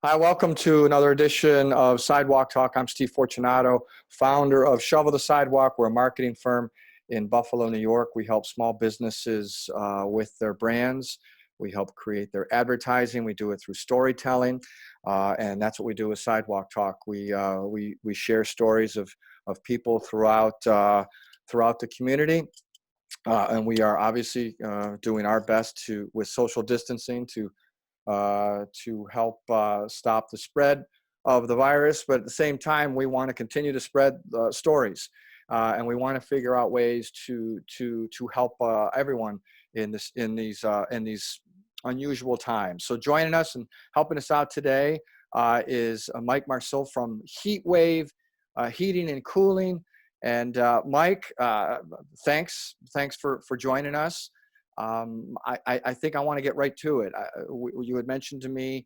Hi, welcome to another edition of Sidewalk Talk. I'm Steve Fortunato, founder of Shovel the Sidewalk. We're a marketing firm in Buffalo, New York. We help small businesses with their brands. We help create their advertising. We do it through storytelling, and that's what we do with Sidewalk Talk. We share stories of people throughout the community, and we are obviously doing our best with social distancing to help stop the spread of the virus. But at the same time, we want to continue to spread stories, and we want to figure out ways to help everyone in these unusual times. So joining us and helping us out today is Mike Marcil from Heatwave Heating and Cooling. And Mike, thanks for joining us. I think I want to get right to it. You had mentioned to me,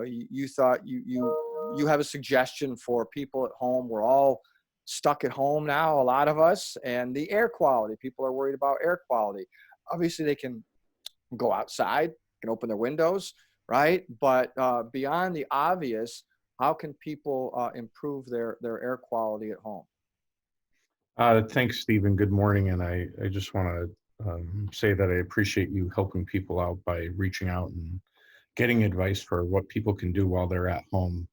you thought you have a suggestion for people at home. We're all stuck at home now, a lot of us, and the air quality. People are worried about air quality. Obviously, they can go outside, can open their windows, right? But beyond the obvious, how can people improve their air quality at home? Thanks, Stephen. Good morning. And I just want to say that I appreciate you helping people out by reaching out and getting advice for what people can do while they're at home.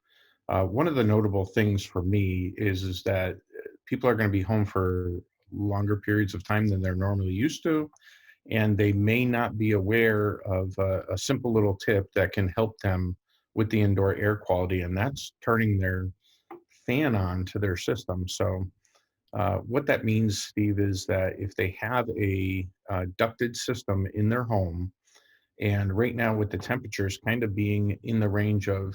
One of the notable things for me is that people are going to be home for longer periods of time than they're normally used to, and they may not be aware of a simple little tip that can help them with the indoor air quality, and that's turning their fan on to their system. So what that means, Steve, is that if they have a ducted system in their home, and right now with the temperatures kind of being in the range of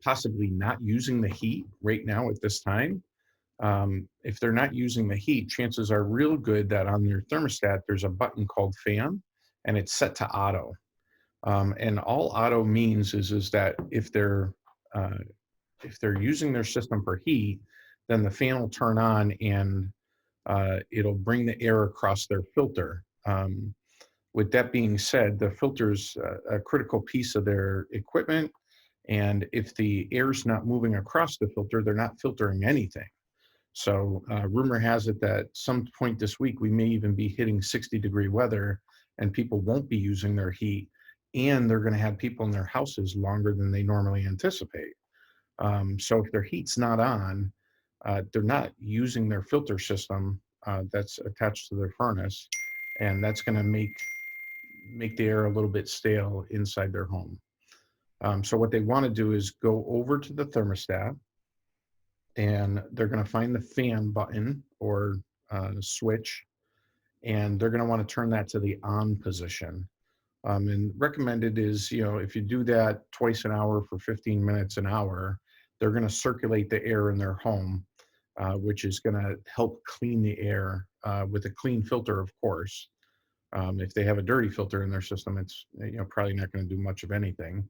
possibly not using the heat right now at this time, if they're not using the heat, chances are real good that on their thermostat, there's a button called fan, and it's set to auto. And all auto means is that uh, if they're using their system for heat, then the fan will turn on and it'll bring the air across their filter. With that being said, the filter's a critical piece of their equipment. And if the air's not moving across the filter, they're not filtering anything. So rumor has it that some point this week, we may even be hitting 60-degree weather and people won't be using their heat. And they're going to have people in their houses longer than they normally anticipate. So if their heat's not on, they're not using their filter system that's attached to their furnace, and that's going to make the air a little bit stale inside their home. So what they want to do is go over to the thermostat, and they're going to find the fan button or switch, and they're going to want to turn that to the on position. And recommended is, if you do that twice an hour for 15 minutes an hour, they're going to circulate the air in their home, which is going to help clean the air with a clean filter, of course. If they have a dirty filter in their system, it's probably not going to do much of anything.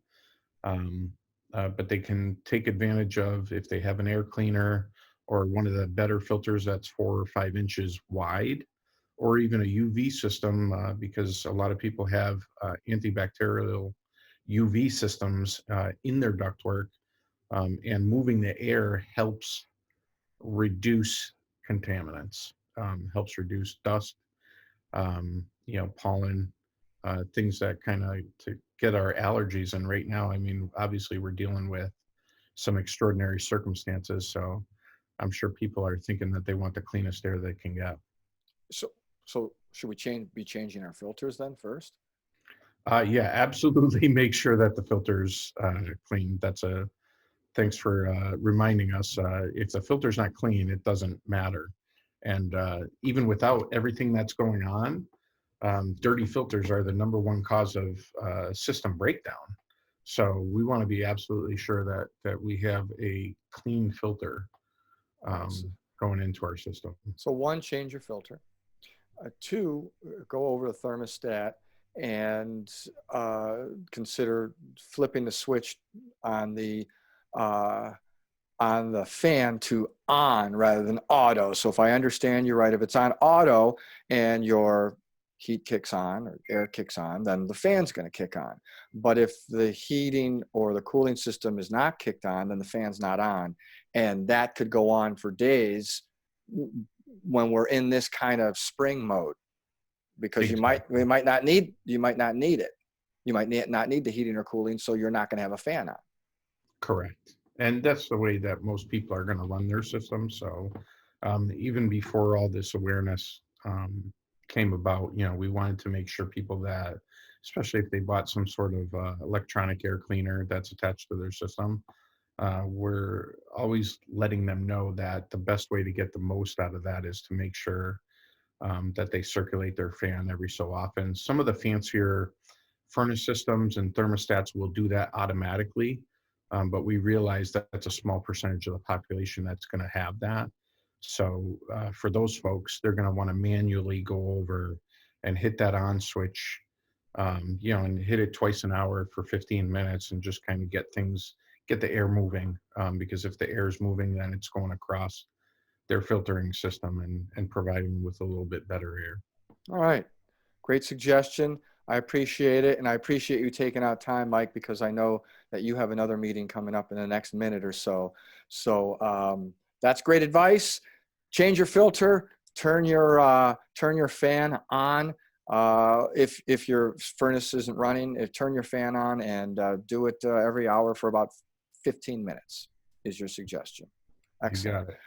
Um, but they can take advantage of, if they have an air cleaner or one of the better filters that's 4 or 5 inches wide, or even a UV system, because a lot of people have antibacterial UV systems in their ductwork, and moving the air helps reduce contaminants, helps reduce dust, pollen, things that kind of to get our allergies. And right now, I mean, obviously we're dealing with some extraordinary circumstances. So I'm sure people are thinking that they want the cleanest air they can get. So should we be changing our filters then first? Yeah, absolutely. Make sure that the filter's clean. Thanks for reminding us. If the filter's not clean, it doesn't matter. And even without everything that's going on, dirty filters are the #1 cause of system breakdown. So we want to be absolutely sure that we have a clean filter going into our system. So one, change your filter. Two, go over the thermostat and consider flipping the switch on the uh, fan to on rather than auto. So if I understand you right, if it's on auto and your heat kicks on or air kicks on, then the fan's going to kick on. But if the heating or the cooling system is not kicked on, then the fan's not on. And that could go on for days when we're in this kind of spring mode, because you might not need it. You might not need the heating or cooling, so you're not going to have a fan on. Correct. And that's the way that most people are going to run their system. So even before all this awareness came about, we wanted to make sure people that, especially if they bought some sort of electronic air cleaner that's attached to their system, we're always letting them know that the best way to get the most out of that is to make sure that they circulate their fan every so often. Some of the fancier furnace systems and thermostats will do that automatically, but we realize that that's a small percentage of the population that's going to have that. So for those folks, they're going to want to manually go over and hit that on switch, and hit it twice an hour for 15 minutes and just kind of get the air moving, because if the air is moving, then it's going across their filtering system and providing them with a little bit better air. All right. Great suggestion. I appreciate it. And I appreciate you taking out time, Mike, because I know that you have another meeting coming up in the next minute or so. So that's great advice. Change your filter, turn your fan on. If your furnace isn't running, turn your fan on and do it every hour for about 15 minutes is your suggestion. Excellent. You got it.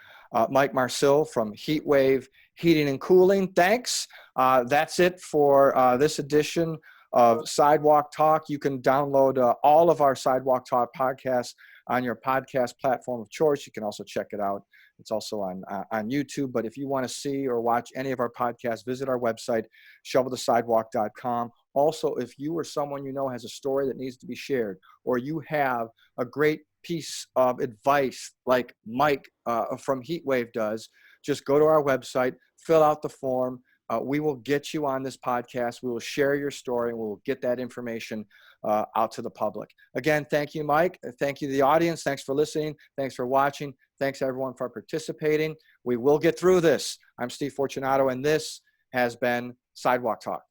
Mike Marcil from Heatwave Heating and Cooling. Thanks. That's it for this edition of Sidewalk Talk. You can download all of our Sidewalk Talk podcasts on your podcast platform of choice. You can also check it out. It's also on YouTube. But if you want to see or watch any of our podcasts, visit our website, shovelthesidewalk.com. Also, if you or someone you know has a story that needs to be shared, or you have a great piece of advice like Mike from Heatwave does, just go to our website, fill out the form. We will get you on this podcast. We will share your story, and we will get that information out to the public. Again, thank you, Mike. Thank you to the audience. Thanks for listening. Thanks for watching. Thanks, everyone, for participating. We will get through this. I'm Steve Fortunato, and this has been Sidewalk Talk.